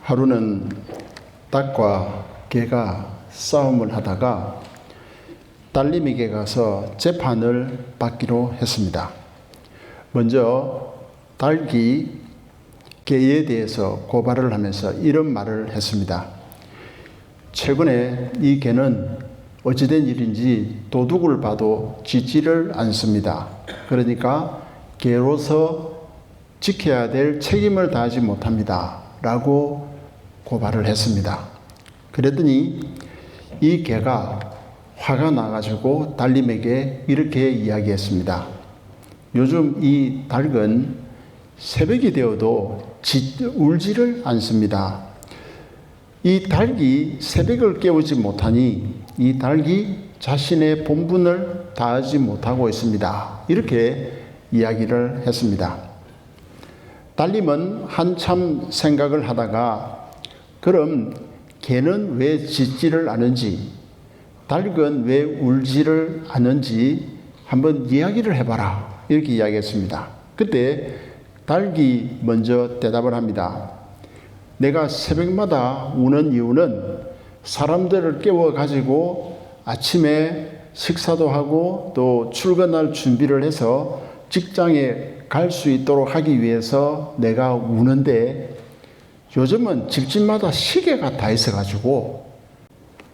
하루는 닭과 개가 싸움을 하다가 딸님에게 가서 재판을 받기로 했습니다. 먼저 닭이 개에 대해서 고발을 하면서 이런 말을 했습니다. 최근에 이 개는 어찌된 일인지 도둑을 봐도 짖지를 않습니다. 그러니까 개로서 지켜야 될 책임을 다하지 못합니다. 라고 고발을 했습니다. 그랬더니 이 개가 화가 나가지고 딸님에게 이렇게 이야기했습니다. 요즘 이 닭은 새벽이 되어도 울지를 않습니다. 이 닭이 새벽을 깨우지 못하니 이 닭이 자신의 본분을 다하지 못하고 있습니다. 이렇게 이야기를 했습니다. 딸님은 한참 생각을 하다가 그럼 개는 왜 짖지를 않은지, 닭은 왜 울지를 않은지 한번 이야기를 해봐라. 이렇게 이야기했습니다. 그때 닭이 먼저 대답을 합니다. 내가 새벽마다 우는 이유는 사람들을 깨워가지고 아침에 식사도 하고 또 출근할 준비를 해서 직장에 갈 수 있도록 하기 위해서 내가 우는데 요즘은 집집마다 시계가 다 있어가지고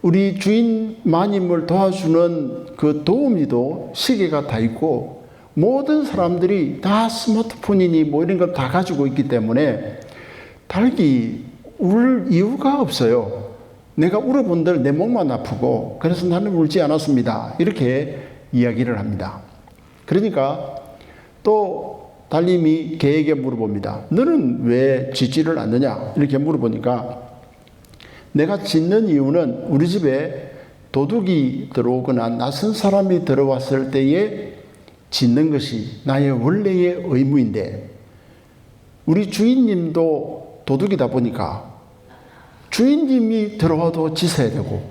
우리 주인 마님을 도와주는 그 도우미도 시계가 다 있고 모든 사람들이 다 스마트폰이니 뭐 이런 걸 다 가지고 있기 때문에 닭이 울 이유가 없어요. 내가 울어본들 내 몸만 아프고 그래서 나는 울지 않았습니다. 이렇게 이야기를 합니다. 그러니까 또 딸님이 개에게 물어봅니다. 너는 왜 짖지를 않느냐? 이렇게 물어보니까 내가 짖는 이유는 우리 집에 도둑이 들어오거나 낯선 사람이 들어왔을 때에 짖는 것이 나의 원래의 의무인데 우리 주인님도 도둑이다 보니까 주인님이 들어와도 짖어야 되고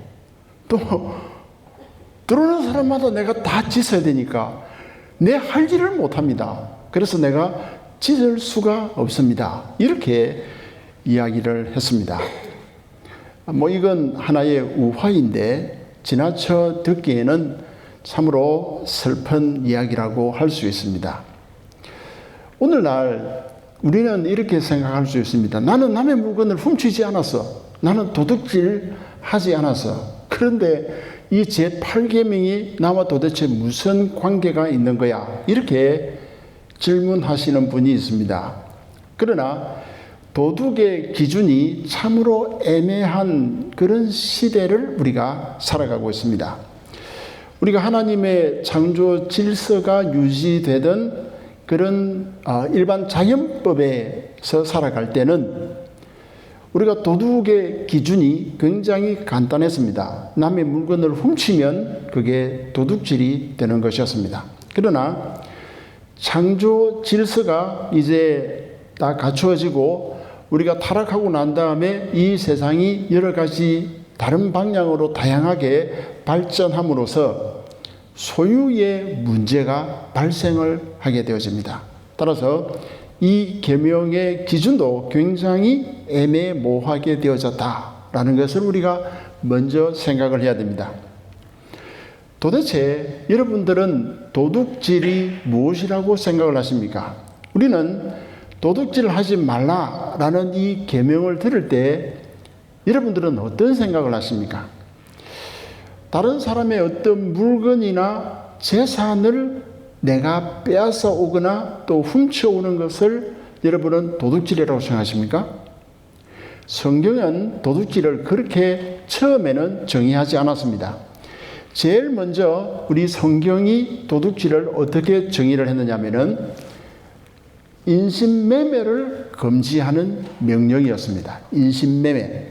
또 들어오는 사람마다 내가 다 짖어야 되니까 내 할 일을 못합니다. 그래서 내가 짖을 수가 없습니다. 이렇게 이야기를 했습니다. 뭐 이건 하나의 우화인데 지나쳐 듣기에는 참으로 슬픈 이야기라고 할 수 있습니다. 오늘날 우리는 이렇게 생각할 수 있습니다. 나는 남의 물건을 훔치지 않았어. 나는 도둑질 하지 않았어. 그런데 이 제8계명이 나와 도대체 무슨 관계가 있는 거야? 이렇게 질문하시는 분이 있습니다. 그러나 도둑의 기준이 참으로 애매한 그런 시대를 우리가 살아가고 있습니다. 우리가 하나님의 창조 질서가 유지되던 그런 일반 자연법에서 살아갈 때는 우리가 도둑의 기준이 굉장히 간단했습니다. 남의 물건을 훔치면 그게 도둑질이 되는 것이었습니다. 그러나 창조 질서가 이제 다 갖추어지고 우리가 타락하고 난 다음에 이 세상이 여러 가지 다른 방향으로 다양하게 발전함으로써 소유의 문제가 발생을 하게 되어집니다. 따라서 이 계명의 기준도 굉장히 애매모호하게 되어졌다라는 것을 우리가 먼저 생각을 해야 됩니다. 도대체 여러분들은 도둑질이 무엇이라고 생각을 하십니까? 우리는 도둑질을 하지 말라라는 이 계명을 들을 때 여러분들은 어떤 생각을 하십니까? 다른 사람의 어떤 물건이나 재산을 내가 빼앗아 오거나 또 훔쳐오는 것을 여러분은 도둑질이라고 생각하십니까? 성경은 도둑질을 그렇게 처음에는 정의하지 않았습니다. 제일 먼저 우리 성경이 도둑질을 어떻게 정의를 했느냐면은 인신매매를 금지하는 명령이었습니다. 인신매매.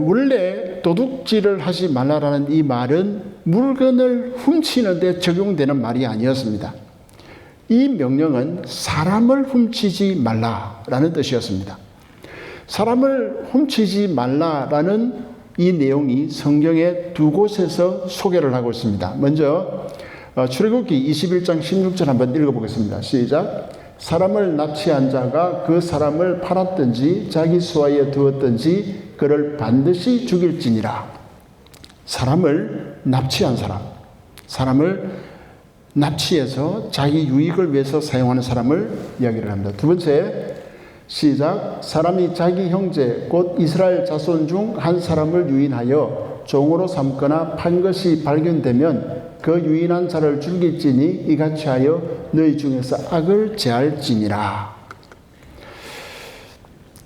원래 도둑질을 하지 말라라는 이 말은 물건을 훔치는 데 적용되는 말이 아니었습니다. 이 명령은 사람을 훔치지 말라라는 뜻이었습니다. 사람을 훔치지 말라라는 이 내용이 성경의 두 곳에서 소개를 하고 있습니다. 먼저 출애굽기 21장 16절 한번 읽어보겠습니다. 시작. 사람을 납치한 자가 그 사람을 팔았든지 자기 수하에 두었든지 그를 반드시 죽일지니라. 사람을 납치한 사람, 사람을 납치해서 자기 유익을 위해서 사용하는 사람을 이야기를 합니다. 두 번째, 시작. 사람이 자기 형제 곧 이스라엘 자손 중 한 사람을 유인하여 종으로 삼거나 판 것이 발견되면 그 유인한 자를 죽일지니 이같이 하여 너희 중에서 악을 제할지니라.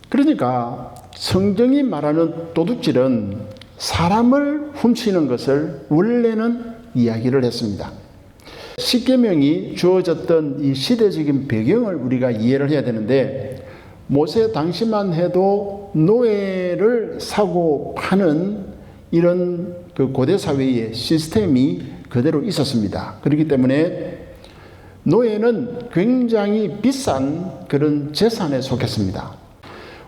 그러니까 성경이 말하는 도둑질은 사람을 훔치는 것을 원래는 이야기를 했습니다. 십계명이 주어졌던 이 시대적인 배경을 우리가 이해를 해야 되는데, 모세 당시만 해도 노예를 사고 파는 이런 그 고대 사회의 시스템이 그대로 있었습니다. 그렇기 때문에 노예는 굉장히 비싼 그런 재산에 속했습니다.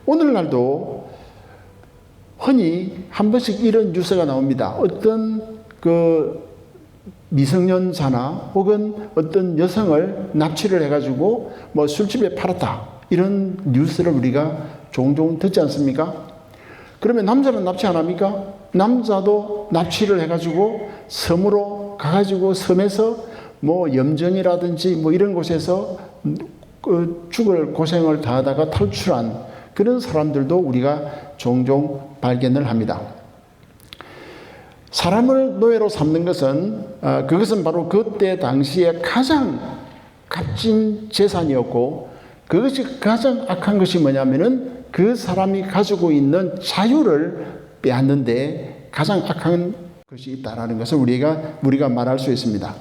오늘날도 흔히 한 번씩 이런 뉴스가 나옵니다. 어떤 그 미성년자나 혹은 어떤 여성을 납치를 해가지고 뭐 술집에 팔았다, 이런 뉴스를 우리가 종종 듣지 않습니까? 그러면 남자는 납치 안 합니까? 남자도 납치를 해가지고 섬으로 가가지고 섬에서 뭐 염전이라든지 뭐 이런 곳에서 죽을 고생을 당하다가 탈출한 그런 사람들도 우리가 종종 발견을 합니다. 사람을 노예로 삼는 것은 그것은 바로 그때 당시에 가장 값진 재산이었고, 그것이 가장 악한 것이 뭐냐면은 그 사람이 가지고 있는 자유를 빼앗는데 가장 악한 것이 있다라는 것을 우리가 말할 수 있습니다.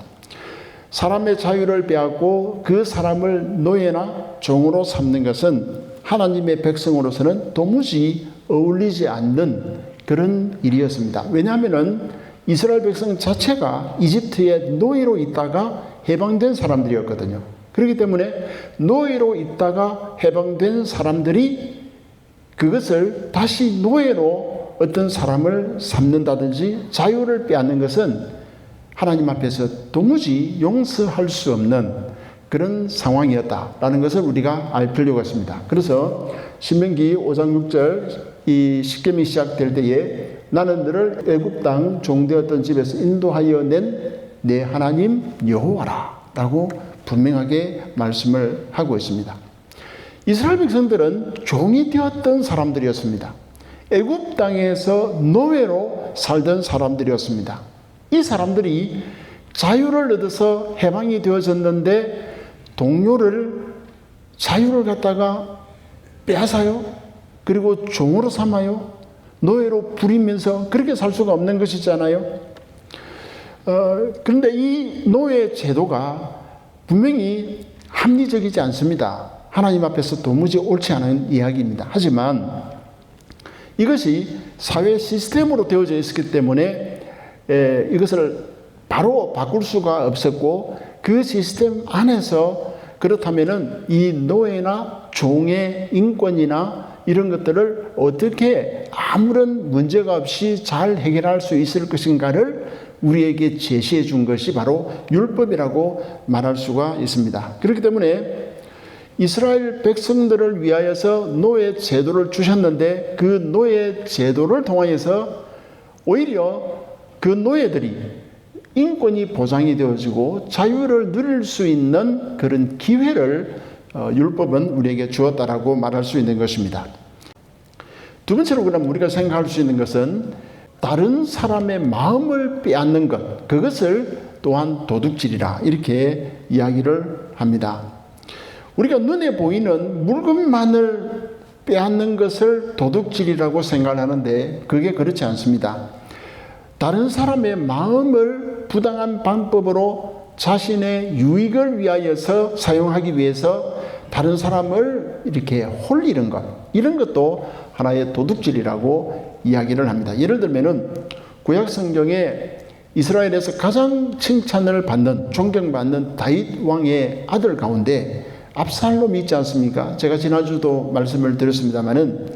사람의 자유를 빼앗고 그 사람을 노예나 종으로 삼는 것은 하나님의 백성으로서는 도무지 어울리지 않는 그런 일이었습니다. 왜냐하면은 이스라엘 백성 자체가 이집트의 노예로 있다가 해방된 사람들이었거든요. 그렇기 때문에 노예로 있다가 해방된 사람들이 그것을 다시 노예로 어떤 사람을 삼는다든지 자유를 빼앗는 것은 하나님 앞에서 도무지 용서할 수 없는 그런 상황이었다라는 것을 우리가 알 필요가 있습니다. 그래서 신명기 5장 6절 이 십계명이 시작될 때에 나는 너를 애굽 땅 종되었던 집에서 인도하여 낸 내 하나님 여호와라 라고 분명하게 말씀을 하고 있습니다. 이스라엘 백성들은 종이 되었던 사람들이었습니다. 애굽 땅에서 노예로 살던 사람들이었습니다. 이 사람들이 자유를 얻어서 해방이 되어졌는데 자유를 갖다가 빼앗아요. 그리고 종으로 삼아요. 노예로 부리면서 그렇게 살 수가 없는 것이잖아요. 그런데 이 노예 제도가 분명히 합리적이지 않습니다. 하나님 앞에서 도무지 옳지 않은 이야기입니다. 하지만 이것이 사회 시스템으로 되어져 있었기 때문에 이것을 바로 바꿀 수가 없었고, 그 시스템 안에서 그렇다면은 이 노예나 종의 인권이나 이런 것들을 어떻게 아무런 문제가 없이 잘 해결할 수 있을 것인가를 우리에게 제시해 준 것이 바로 율법이라고 말할 수가 있습니다. 그렇기 때문에 이스라엘 백성들을 위하여서 노예 제도를 주셨는데 그 노예 제도를 통하여서 오히려 그 노예들이 인권이 보장이 되어지고 자유를 누릴 수 있는 그런 기회를 율법은 우리에게 주었다라고 말할 수 있는 것입니다. 두 번째로 그럼 우리가 생각할 수 있는 것은 다른 사람의 마음을 빼앗는 것, 그것을 또한 도둑질이라 이렇게 이야기를 합니다. 우리가 눈에 보이는 물건만을 빼앗는 것을 도둑질이라고 생각하는데 그게 그렇지 않습니다. 다른 사람의 마음을 부당한 방법으로 자신의 유익을 위하여서 사용하기 위해서 다른 사람을 이렇게 홀리는 것, 이런 것도 하나의 도둑질이라고 이야기를 합니다. 예를 들면은 구약 성경에 이스라엘에서 가장 칭찬을 받는, 존경받는 다윗 왕의 아들 가운데 압살롬이 있지 않습니까? 제가 지난주도 말씀을 드렸습니다만은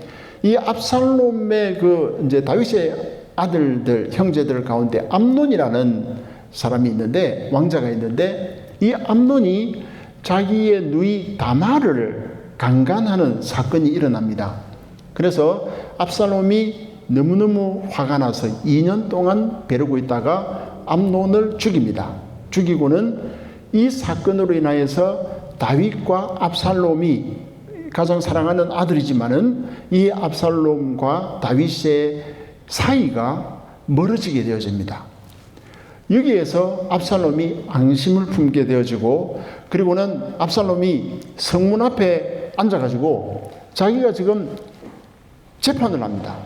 이 압살롬의 이제 다윗의 아들들, 형제들 가운데 암논이라는 사람이 있는데, 왕자가 있는데, 이 암논이 자기의 누이 다말을 강간하는 사건이 일어납니다. 그래서 압살롬이 너무너무 화가 나서 2년 동안 벼르고 있다가 암논을 죽입니다. 죽이고는 이 사건으로 인하여서 다윗과 압살롬이 가장 사랑하는 아들이지만은 이 압살롬과 다윗의 사이가 멀어지게 되어집니다. 여기에서 압살롬이 앙심을 품게 되어지고, 그리고는 압살롬이 성문 앞에 앉아가지고 자기가 지금 재판을 합니다.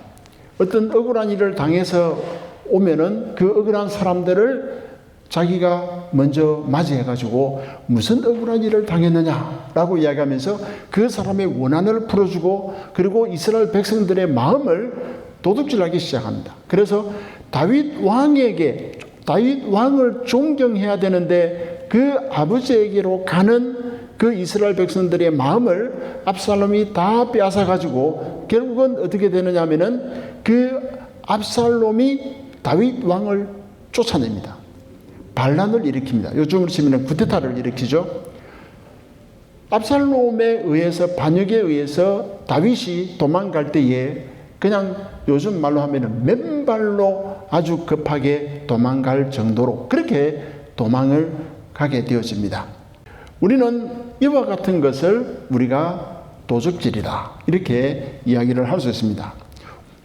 어떤 억울한 일을 당해서 오면은 그 억울한 사람들을 자기가 먼저 맞이해가지고 무슨 억울한 일을 당했느냐라고 이야기하면서 그 사람의 원한을 풀어주고, 그리고 이스라엘 백성들의 마음을 도둑질하기 시작합니다. 그래서 다윗 왕을 존경해야 되는데 그 아버지에게로 가는 그 이스라엘 백성들의 마음을 압살롬이 다 빼앗아가지고 결국은 어떻게 되느냐 하면은 그 압살롬이 다윗 왕을 쫓아냅니다. 반란을 일으킵니다. 요즘으로 치면 쿠데타를 일으키죠. 압살롬에 의해서, 반역에 의해서 다윗이 도망갈 때에 그냥 요즘 말로 하면 맨발로 아주 급하게 도망갈 정도로 그렇게 도망을 가게 되어집니다. 우리는 이와 같은 것을 우리가 도적질이다 이렇게 이야기를 할 수 있습니다.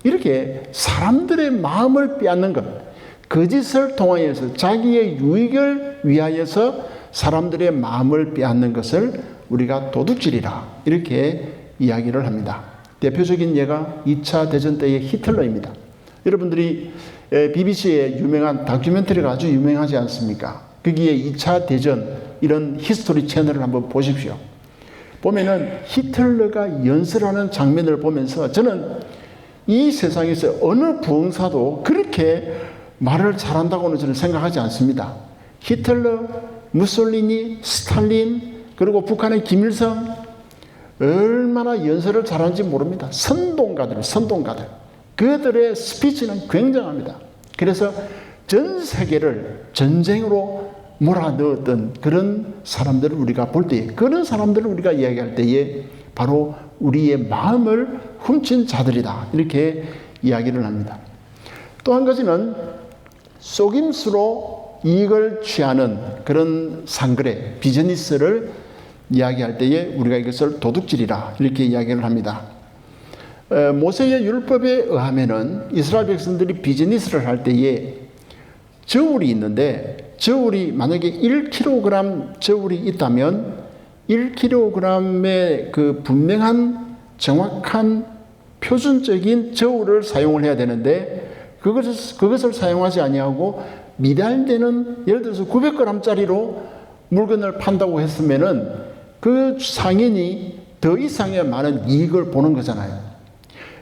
이렇게 사람들의 마음을 빼앗는 것, 거짓을 통하여서 자기의 유익을 위하여서 사람들의 마음을 빼앗는 것을 우리가 도둑질이라 이렇게 이야기를 합니다. 대표적인 예가 2차 대전 때의 히틀러입니다. 여러분들이 BBC의 유명한 다큐멘터리가 아주 유명하지 않습니까? 거기에 2차 대전 이런 히스토리 채널을 한번 보십시오. 보면은 히틀러가 연설하는 장면을 보면서 저는 이 세상에서 어느 부흥사도 그렇게 말을 잘한다고는 저는 생각하지 않습니다. 히틀러, 무솔리니, 스탈린, 그리고 북한의 김일성 얼마나 연설을 잘하는지 모릅니다. 선동가들. 그들의 스피치는 굉장합니다. 그래서 전 세계를 전쟁으로 몰아넣었던 그런 사람들을 우리가 볼 때에, 그런 사람들을 우리가 이야기할 때에 바로 우리의 마음을 훔친 자들이다 이렇게 이야기를 합니다. 또 한 가지는 속임수로 이익을 취하는 그런 상거래, 비즈니스를 이야기할 때에 우리가 이것을 도둑질이라 이렇게 이야기를 합니다. 모세의 율법에 의하면은 이스라엘 백성들이 비즈니스를 할 때에 저울이 있는데, 저울이 만약에 1kg 저울이 있다면 1kg의 그 분명한 정확한 표준적인 저울을 사용을 해야 되는데 그것을 사용하지 아니하고 미달되는, 예를 들어서 900g짜리로 물건을 판다고 했으면은 그 상인이 더 이상의 많은 이익을 보는 거잖아요.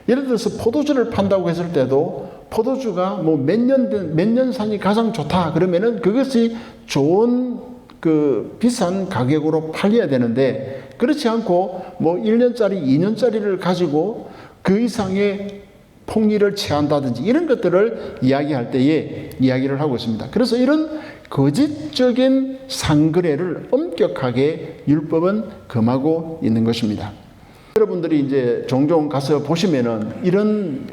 예를 들어서 포도주를 판다고 했을 때도 포도주가 뭐 몇 년산이 가장 좋다 그러면은 그것이 좋은 그 비싼 가격으로 팔려야 되는데, 그렇지 않고 뭐 1년짜리, 2년짜리를 가지고 그 이상의 폭리를 취한다든지 이런 것들을 이야기할 때에 이야기를 하고 있습니다. 그래서 이런 거짓적인 상거래를 엄격하게 율법은 금하고 있는 것입니다. 여러분들이 이제 종종 가서 보시면은 이런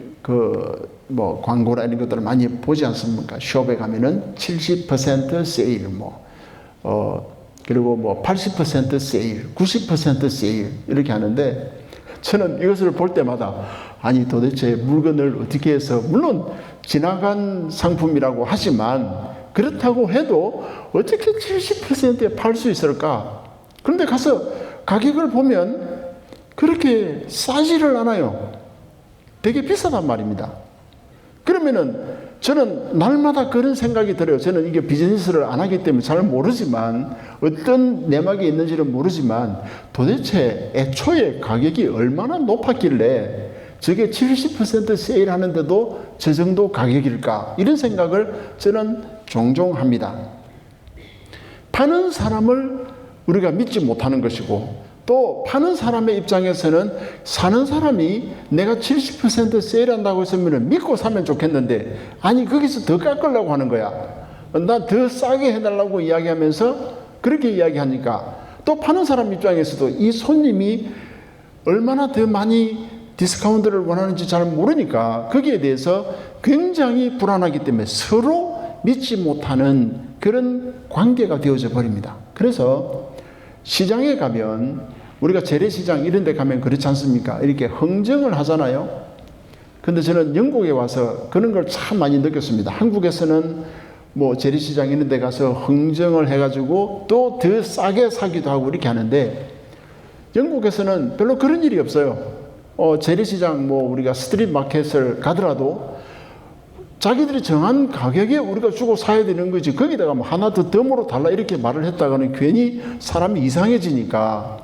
뭐 광고나 이런 것들을 많이 보지 않습니까? 숍에 가면은 70% 세일, 그리고 뭐 80% 세일, 90% 세일 이렇게 하는데, 저는 이것을 볼 때마다 아니 도대체 물건을 어떻게 해서, 물론 지나간 상품이라고 하지만 그렇다고 해도 어떻게 70%에 팔 수 있을까? 그런데 가서 가격을 보면 그렇게 싸지를 않아요. 되게 비싸단 말입니다. 그러면은 저는 날마다 그런 생각이 들어요. 저는 이게 비즈니스를 안 하기 때문에 잘 모르지만, 어떤 내막이 있는지는 모르지만 도대체 애초에 가격이 얼마나 높았길래 저게 70% 세일하는데도 저 정도 가격일까? 이런 생각을 저는 종종 합니다. 파는 사람을 우리가 믿지 못하는 것이고, 또 파는 사람의 입장에서는 사는 사람이 내가 70% 세일한다고 했으면 믿고 사면 좋겠는데, 아니 거기서 더 깎으려고 하는 거야. 나 더 싸게 해달라고 이야기하면서 그렇게 이야기하니까 또 파는 사람 입장에서도 이 손님이 얼마나 더 많이 디스카운트를 원하는지 잘 모르니까 거기에 대해서 굉장히 불안하기 때문에 서로 믿지 못하는 그런 관계가 되어져 버립니다. 그래서 시장에 가면 우리가 재래시장 이런 데 가면 그렇지 않습니까? 이렇게 흥정을 하잖아요. 근데 저는 영국에 와서 그런 걸 참 많이 느꼈습니다. 한국에서는 뭐 재래시장 이런 데 가서 흥정을 해가지고 또 더 싸게 사기도 하고 이렇게 하는데 영국에서는 별로 그런 일이 없어요. 재래시장 뭐 우리가 스트릿 마켓을 가더라도 자기들이 정한 가격에 우리가 주고 사야 되는 거지 거기다가 뭐 하나 더 덤으로 달라 이렇게 말을 했다가는 괜히 사람이 이상해지니까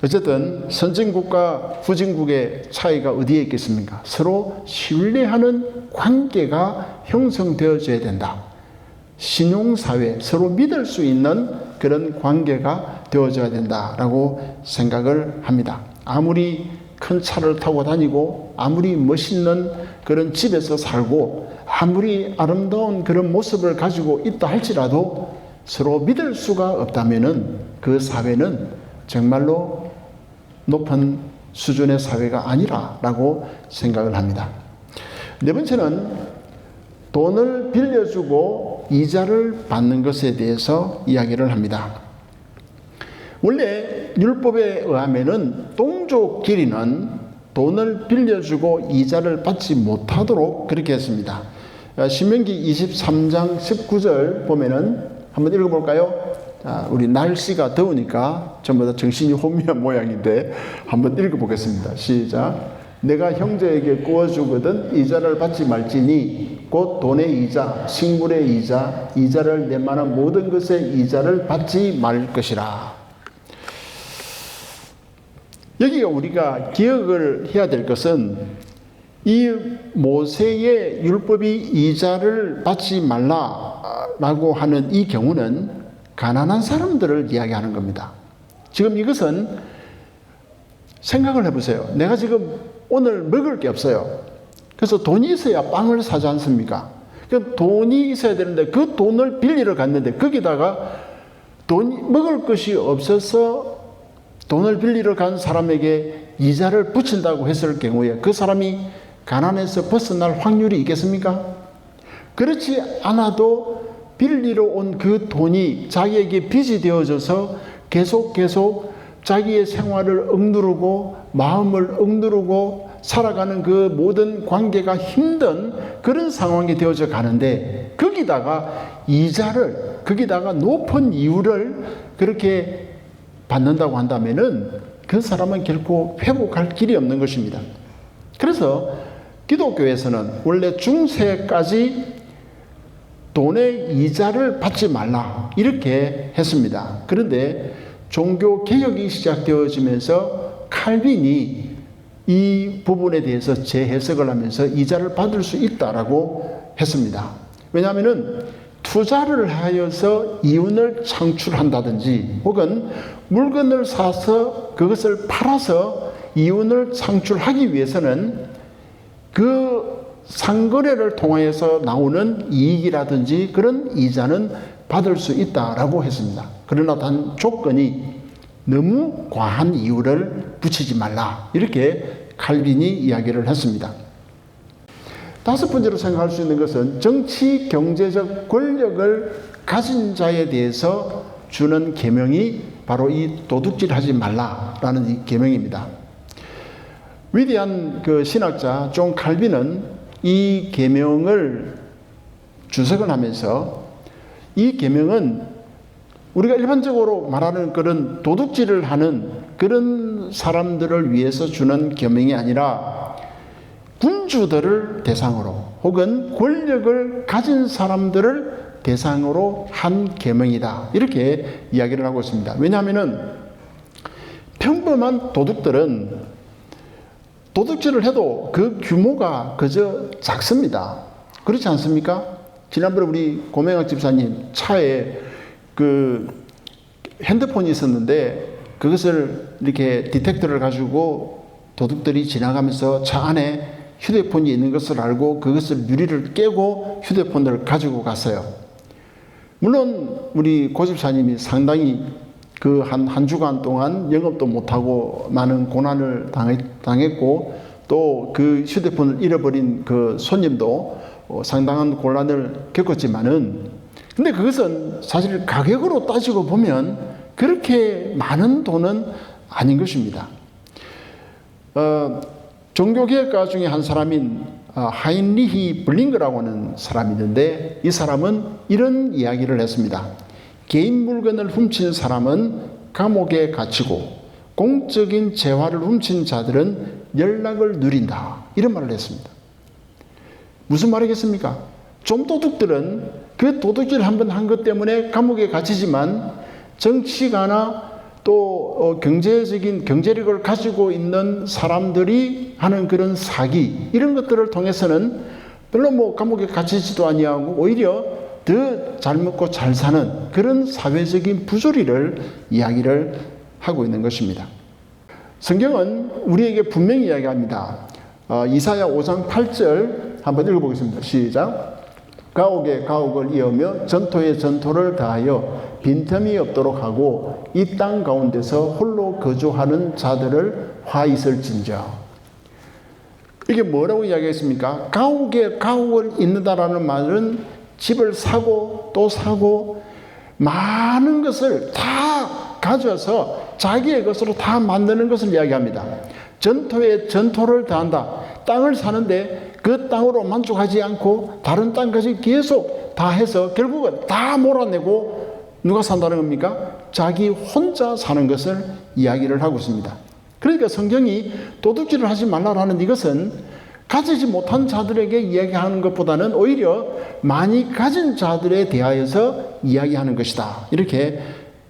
어쨌든 선진국과 후진국의 차이가 어디에 있겠습니까? 서로 신뢰하는 관계가 형성되어져야 된다. 신용사회, 서로 믿을 수 있는 그런 관계가 되어져야 된다라고 생각을 합니다. 아무리 큰 차를 타고 다니고 아무리 멋있는 그런 집에서 살고 아무리 아름다운 그런 모습을 가지고 있다 할지라도 서로 믿을 수가 없다면은 그 사회는 정말로 높은 수준의 사회가 아니라라고 생각을 합니다. 네 번째는 돈을 빌려주고 이자를 받는 것에 대해서 이야기를 합니다. 원래 율법에 의하면은 동족끼리는 돈을 빌려주고 이자를 받지 못하도록 그렇게 했습니다. 신명기 23장 19절 보면은 한번 읽어볼까요? 자, 우리 날씨가 더우니까 전부 다 정신이 혼미한 모양인데 한번 읽어보겠습니다. 시작. 내가 형제에게 구워주거든 이자를 받지 말지니 곧 돈의 이자, 식물의 이자, 이자를 낼 만한 모든 것의 이자를 받지 말 것이라. 여기가 우리가 기억을 해야 될 것은 이 모세의 율법이 이자를 받지 말라라고 하는 이 경우는 가난한 사람들을 이야기하는 겁니다. 지금 이것은 생각을 해보세요. 내가 지금 오늘 먹을 게 없어요. 그래서 돈이 있어야 빵을 사지 않습니까? 그럼 돈이 있어야 되는데 그 돈을 빌리러 갔는데 거기다가 먹을 것이 없어서 돈을 빌리러 간 사람에게 이자를 붙인다고 했을 경우에 그 사람이 가난에서 벗어날 확률이 있겠습니까? 그렇지 않아도 빌리러 온 그 돈이 자기에게 빚이 되어져서 계속 자기의 생활을 억누르고 마음을 억누르고 살아가는 그 모든 관계가 힘든 그런 상황이 되어져 가는데 거기다가 이자를 거기다가 높은 이율을 그렇게 받는다고 한다면은 그 사람은 결코 회복할 길이 없는 것입니다. 그래서 기독교에서는 원래 중세까지 돈의 이자를 받지 말라 이렇게 했습니다. 그런데 종교 개혁이 시작되어지면서 칼빈이 이 부분에 대해서 재해석을 하면서 이자를 받을 수 있다라고 했습니다. 왜냐하면은 투자를 하여서 이윤을 창출한다든지 혹은 물건을 사서 그것을 팔아서 이윤을 창출하기 위해서는 그 상거래를 통하여서 나오는 이익이라든지 그런 이자는 받을 수 있다라고 했습니다. 그러나 단 조건이 너무 과한 이유를 붙이지 말라 이렇게 칼빈이 이야기를 했습니다. 다섯 번째로 생각할 수 있는 것은 정치 경제적 권력을 가진 자에 대해서 주는 계명이 바로 이 도둑질하지 말라라는 이 계명입니다. 위대한 그 신학자 존 칼빈은 이 계명을 주석을 하면서 이 계명은 우리가 일반적으로 말하는 그런 도둑질을 하는 그런 사람들을 위해서 주는 계명이 아니라 군주들을 대상으로 혹은 권력을 가진 사람들을 대상으로 한 계명이다 이렇게 이야기를 하고 있습니다. 왜냐하면은 평범한 도둑들은 도둑질을 해도 그 규모가 그저 작습니다. 그렇지 않습니까? 지난번에 우리 고명학 집사님 차에 그 핸드폰이 있었는데 그것을 이렇게 디텍터를 가지고 도둑들이 지나가면서 차 안에 휴대폰이 있는 것을 알고 그것을 유리를 깨고 휴대폰을 가지고 갔어요. 물론 우리 고 집사님이 상당히 그 한 주간 동안 영업도 못하고 많은 고난을 당했고, 또 그 휴대폰을 잃어버린 그 손님도 상당한 곤란을 겪었지만은, 근데 그것은 사실 가격으로 따지고 보면 그렇게 많은 돈은 아닌 것입니다. 종교개혁가 중에 한 사람인 하인리히 블링거라고 하는 사람이 있는데, 이 사람은 이런 이야기를 했습니다. 개인 물건을 훔친 사람은 감옥에 갇히고 공적인 재화를 훔친 자들은 연락을 누린다, 이런 말을 했습니다. 무슨 말이겠습니까? 좀도둑들은 그 도둑질 한번 한 것 때문에 감옥에 갇히지만, 정치가나 또 경제력을 가지고 있는 사람들이 하는 그런 사기, 이런 것들을 통해서는 별로 감옥에 갇히지도 아니하고 오히려 더 잘 먹고 잘 사는 그런 사회적인 부조리를 이야기를 하고 있는 것입니다. 성경은 우리에게 분명히 이야기합니다. 이사야 5장 8절 한번 읽어보겠습니다. 시작. 가옥에 가옥을 이으며 전토에 전토를 다하여 빈틈이 없도록 하고 이 땅 가운데서 홀로 거주하는 자들을 화 있을진저. 이게 뭐라고 이야기했습니까? 가옥에 가옥을 잇는다라는 말은 집을 사고 또 사고 많은 것을 다 가져서 자기의 것으로 다 만드는 것을 이야기합니다. 전토에 전토를 다한다. 땅을 사는데 그 땅으로 만족하지 않고 다른 땅까지 계속 다 해서 결국은 다 몰아내고 누가 산다는 겁니까? 자기 혼자 사는 것을 이야기를 하고 있습니다. 그러니까 성경이 도둑질을 하지 말라라는 이것은 가지지 못한 자들에게 이야기하는 것보다는 오히려 많이 가진 자들에 대하여서 이야기하는 것이다, 이렇게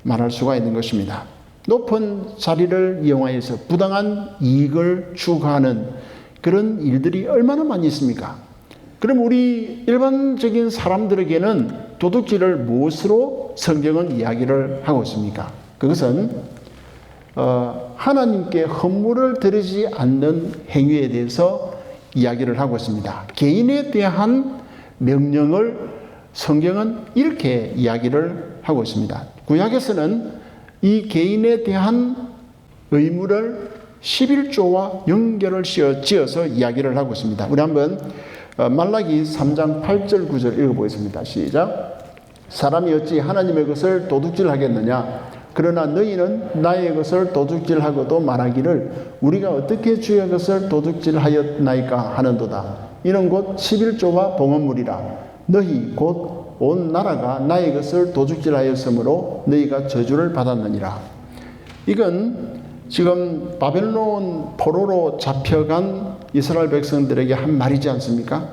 말할 수가 있는 것입니다. 높은 자리를 이용하여서 부당한 이익을 추구하는 그런 일들이 얼마나 많이 있습니까? 그럼 우리 일반적인 사람들에게는 도둑질을 무엇으로 성경은 이야기를 하고 있습니까? 그것은 하나님께 헌물을 드리지 않는 행위에 대해서 이야기를 하고 있습니다. 개인에 대한 명령을 성경은 이렇게 이야기를 하고 있습니다. 구약에서는 이 개인에 대한 의무를 11조와 연결을 지어서 이야기를 하고 있습니다. 우리 한번 말라기 3장 8절 9절 읽어보겠습니다. 시작. 사람이 어찌 하나님의 것을 도둑질하겠느냐? 그러나 너희는 나의 것을 도둑질하고도 말하기를 우리가 어떻게 주의 것을 도둑질하였나이까 하는도다. 이는 곧 11조와 봉헌물이라. 너희 곧 온 나라가 나의 것을 도둑질하였으므로 너희가 저주를 받았느니라. 이건 지금 바벨론 포로로 잡혀간 이스라엘 백성들에게 한 말이지 않습니까?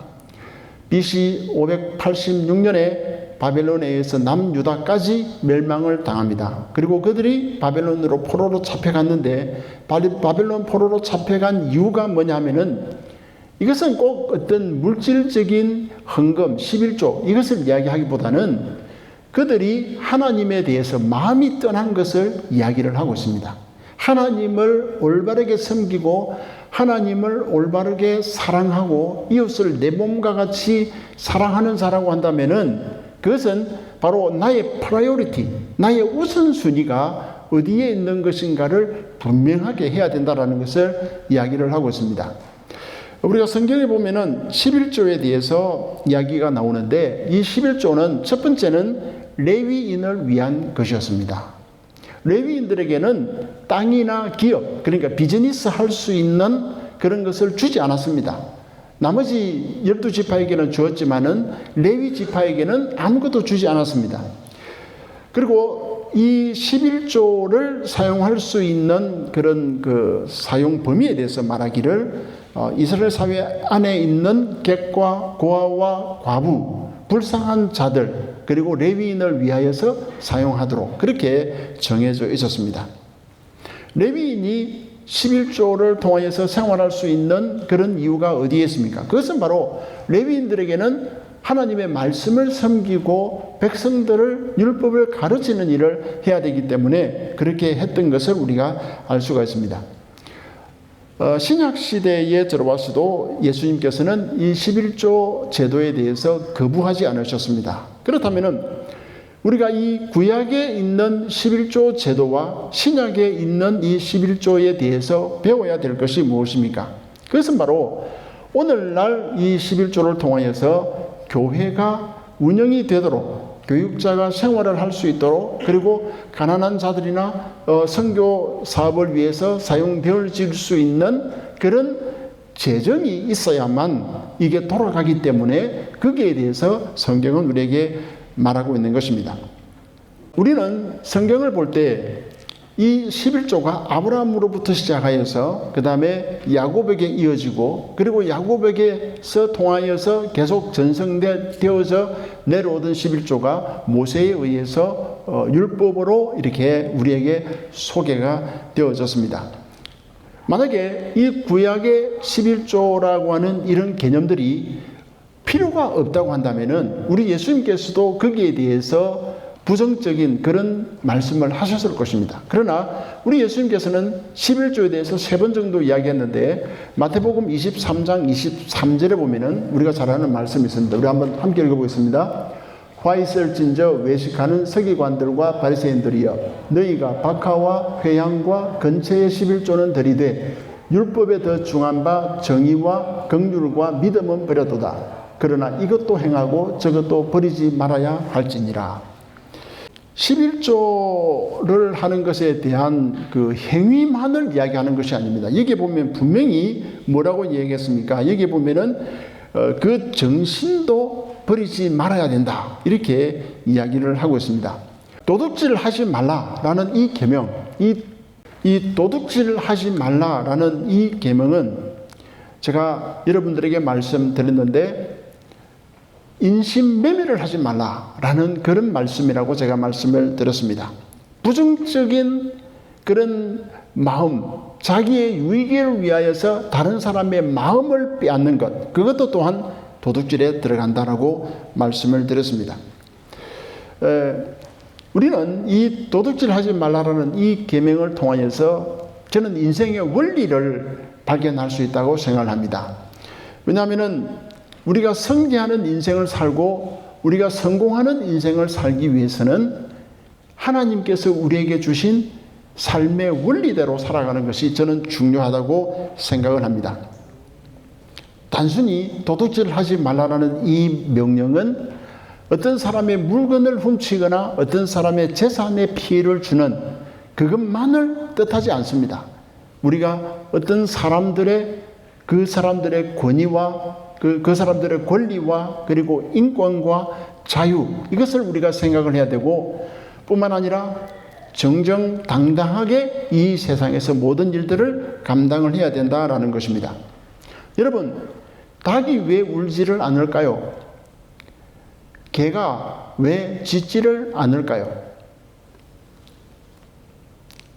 BC 586년에 바벨론에 의해서 남유다까지 멸망을 당합니다. 그리고 그들이 바벨론으로 포로로 잡혀갔는데, 바벨론 포로로 잡혀간 이유가 뭐냐면은 이것은 꼭 어떤 물질적인 헌금 11조 이것을 이야기하기보다는 그들이 하나님에 대해서 마음이 떠난 것을 이야기를 하고 있습니다. 하나님을 올바르게 섬기고 하나님을 올바르게 사랑하고 이웃을 내 몸과 같이 사랑하는 자라고 한다면은 그것은 바로 나의 프라이어리티, 나의 우선순위가 어디에 있는 것인가를 분명하게 해야 된다는 것을 이야기를 하고 있습니다. 우리가 성경에 보면은 11조에 대해서 이야기가 나오는데, 이 11조는 첫 번째는 레위인을 위한 것이었습니다. 레위인들에게는 땅이나 기업, 그러니까 비즈니스 할 수 있는 그런 것을 주지 않았습니다. 나머지 12지파에게는 주었지만은 레위 지파에게는 아무것도 주지 않았습니다. 그리고 이 11조를 사용할 수 있는 그런 그 사용 범위에 대해서 말하기를 이스라엘 사회 안에 있는 객과 고아와 과부, 불쌍한 자들, 그리고 레위인을 위하여서 사용하도록 그렇게 정해져 있었습니다. 레위인이 11조를 통하여서 생활할 수 있는 그런 이유가 어디에 있습니까? 그것은 바로 레위인들에게는 하나님의 말씀을 섬기고 백성들을 율법을 가르치는 일을 해야 되기 때문에 그렇게 했던 것을 우리가 알 수가 있습니다. 신약시대에 들어와서도 예수님께서는 이 11조 제도에 대해서 거부하지 않으셨습니다. 그렇다면 우리가 이 구약에 있는 11조 제도와 신약에 있는 이 11조에 대해서 배워야 될 것이 무엇입니까? 그것은 바로 오늘날 이 11조를 통하여서 교회가 운영이 되도록, 교육자가 생활을 할 수 있도록, 그리고 가난한 자들이나 선교 사업을 위해서 사용되어질 수 있는 그런 재정이 있어야만 이게 돌아가기 때문에 거기에 대해서 성경은 우리에게 말하고 있는 것입니다. 우리는 성경을 볼 때 이 11조가 아브라함으로부터 시작하여서 그 다음에 야곱에게 이어지고, 그리고 야곱에게서 통하여서 계속 전성되어져 내려오던 11조가 모세에 의해서 율법으로 이렇게 우리에게 소개가 되어졌습니다. 만약에 이 구약의 11조라고 하는 이런 개념들이 필요가 없다고 한다면은 우리 예수님께서도 거기에 대해서 부정적인 그런 말씀을 하셨을 것입니다. 그러나 우리 예수님께서는 11조에 대해서 3번 정도 이야기했는데, 마태복음 23장 23절에 보면은 우리가 잘 아는 말씀이 있습니다. 우리 한번 함께 읽어보겠습니다. 화 있을진저 외식하는 서기관들과 바리새인들이여, 너희가 박하와 회향과 근처의 11조는 들이되 율법에 더 중한 바 정의와 긍휼과 믿음은 버려도다. 그러나 이것도 행하고 저것도 버리지 말아야 할지니라. 11조를 하는 것에 대한 그 행위만을 이야기하는 것이 아닙니다. 여기 보면 분명히 뭐라고 얘기했습니까? 여기 보면은 그 정신도 버리지 말아야 된다, 이렇게 이야기를 하고 있습니다. 도둑질 하지 말라라는 이 계명, 이 도둑질 하지 말라라는 이 계명은 제가 여러분들에게 말씀드렸는데, 인신매매를 하지 말라라는 그런 말씀이라고 제가 말씀을 드렸습니다. 부정적인 그런 마음, 자기의 유익을 위하여서 다른 사람의 마음을 빼앗는 것, 그것도 또한 도둑질에 들어간다라고 말씀을 드렸습니다. 우리는 이 도둑질 하지 말라라는 이 계명을 통하여서 저는 인생의 원리를 발견할 수 있다고 생각을 합니다. 왜냐하면은 우리가 성취하는 인생을 살고 우리가 성공하는 인생을 살기 위해서는 하나님께서 우리에게 주신 삶의 원리대로 살아가는 것이 저는 중요하다고 생각을 합니다. 단순히 도둑질을 하지 말라라는 이 명령은 어떤 사람의 물건을 훔치거나 어떤 사람의 재산에 피해를 주는 그것만을 뜻하지 않습니다. 우리가 어떤 사람들의 그 사람들의 권위와 그 사람들의 권리와 그리고 인권과 자유, 이것을 우리가 생각을 해야 되고, 뿐만 아니라 정정당당하게 이 세상에서 모든 일들을 감당을 해야 된다라는 것입니다. 여러분, 닭이 왜 울지를 않을까요? 개가 왜 짖지를 않을까요?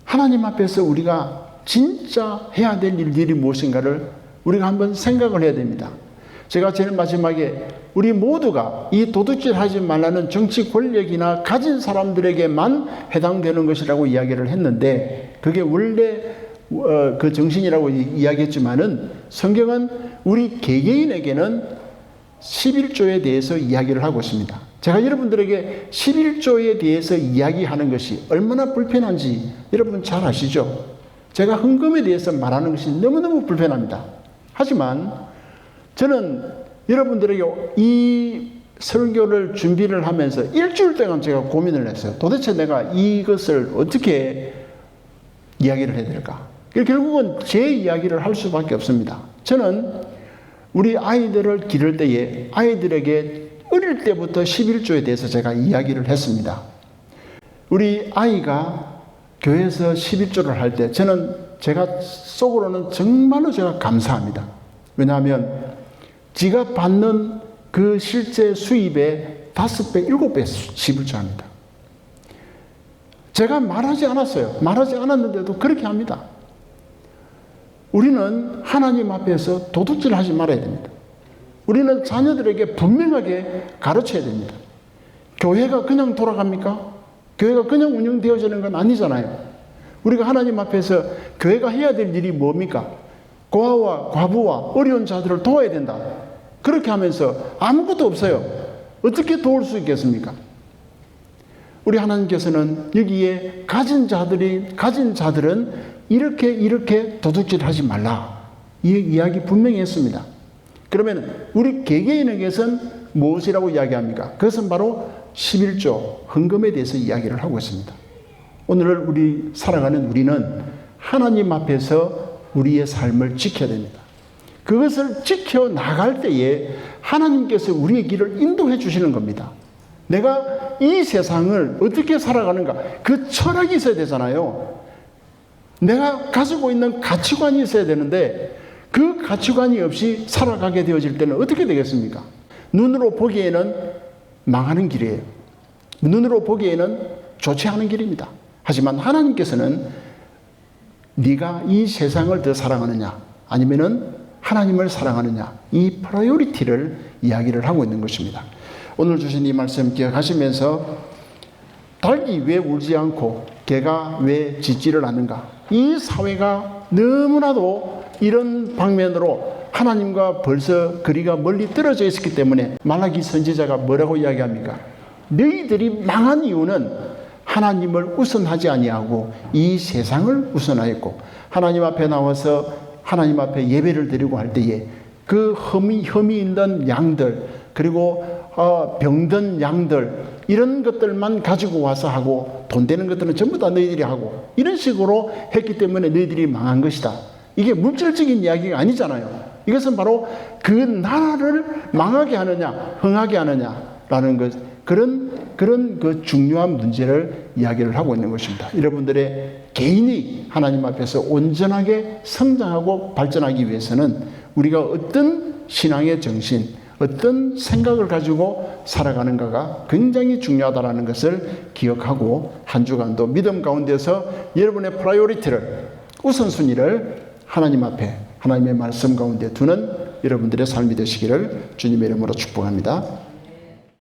하나님 앞에서 우리가 진짜 해야 될 일들이 무엇인가를 우리가 한번 생각을 해야 됩니다. 제가 제일 마지막에 우리 모두가 이 도둑질 하지 말라는 정치 권력이나 가진 사람들에게만 해당되는 것이라고 이야기를 했는데, 그게 원래 그 정신이라고 이야기했지만은 성경은 우리 개개인에게는 11조에 대해서 이야기를 하고 있습니다. 제가 여러분들에게 11조에 대해서 이야기하는 것이 얼마나 불편한지 여러분 잘 아시죠? 제가 헌금에 대해서 말하는 것이 너무너무 불편합니다. 하지만 저는 여러분들에게 이 설교를 준비를 하면서 일주일 동안 제가 고민을 했어요. 도대체 내가 이것을 어떻게 이야기를 해야 될까? 결국은 제 이야기를 할 수밖에 없습니다. 저는 우리 아이들을 기를 때에 아이들에게 어릴 때부터 11조에 대해서 제가 이야기를 했습니다. 우리 아이가 교회에서 11조를 할 때 저는 제가 속으로는 정말로 제가 감사합니다. 왜냐하면 지가 받는 그 실제 수입의 5배, 7배 11조 합니다. 제가 말하지 않았어요. 말하지 않았는데도 그렇게 합니다. 우리는 하나님 앞에서 도둑질 하지 말아야 됩니다. 우리는 자녀들에게 분명하게 가르쳐야 됩니다. 교회가 그냥 돌아갑니까? 교회가 그냥 운영되어지는 건 아니잖아요. 우리가 하나님 앞에서 교회가 해야 될 일이 뭡니까? 고아와 과부와 어려운 자들을 도와야 된다. 그렇게 하면서 아무것도 없어요. 어떻게 도울 수 있겠습니까? 우리 하나님께서는 여기에 가진 자들은 이렇게 도둑질하지 말라. 이 이야기 분명히 했습니다. 그러면 우리 개개인에게서는 무엇이라고 이야기합니까? 그것은 바로 11조 헌금에 대해서 이야기를 하고 있습니다. 오늘 우리 살아가는 우리는 하나님 앞에서 우리의 삶을 지켜야 됩니다. 그것을 지켜나갈 때에 하나님께서 우리의 길을 인도해 주시는 겁니다. 내가 이 세상을 어떻게 살아가는가, 그 철학이 있어야 되잖아요. 내가 가지고 있는 가치관이 있어야 되는데 그 가치관이 없이 살아가게 되어질 때는 어떻게 되겠습니까? 눈으로 보기에는 망하는 길이에요. 눈으로 보기에는 좋지 않은 길입니다. 하지만 하나님께서는 네가 이 세상을 더 사랑하느냐 아니면은 하나님을 사랑하느냐, 이 프라이오리티를 이야기를 하고 있는 것입니다. 오늘 주신 이 말씀 기억하시면서 닭이 왜 울지 않고 개가 왜 짖지를 않는가? 이 사회가 너무나도 이런 방면으로 하나님과 벌써 거리가 멀리 떨어져 있었기 때문에 말라기 선지자가 뭐라고 이야기합니까? 너희들이 망한 이유는 하나님을 우선하지 아니하고 이 세상을 우선하였고, 하나님 앞에 나와서 하나님 앞에 예배를 드리고 할 때에 그 흠이 있는 양들, 그리고 병든 양들, 이런 것들만 가지고 와서 하고 돈 되는 것들은 전부 다 너희들이 하고 이런 식으로 했기 때문에 너희들이 망한 것이다. 이게 물질적인 이야기가 아니잖아요. 이것은 바로 그 나라를 망하게 하느냐 흥하게 하느냐라는 것, 그런 그 중요한 문제를 이야기를 하고 있는 것입니다. 여러분들의 개인이 하나님 앞에서 온전하게 성장하고 발전하기 위해서는 우리가 어떤 신앙의 정신, 어떤 생각을 가지고 살아가는가가 굉장히 중요하다는 것을 기억하고 한 주간도 믿음 가운데서 여러분의 프라이오리티를, 우선순위를 하나님 앞에, 하나님의 말씀 가운데 두는 여러분들의 삶이 되시기를 주님의 이름으로 축복합니다.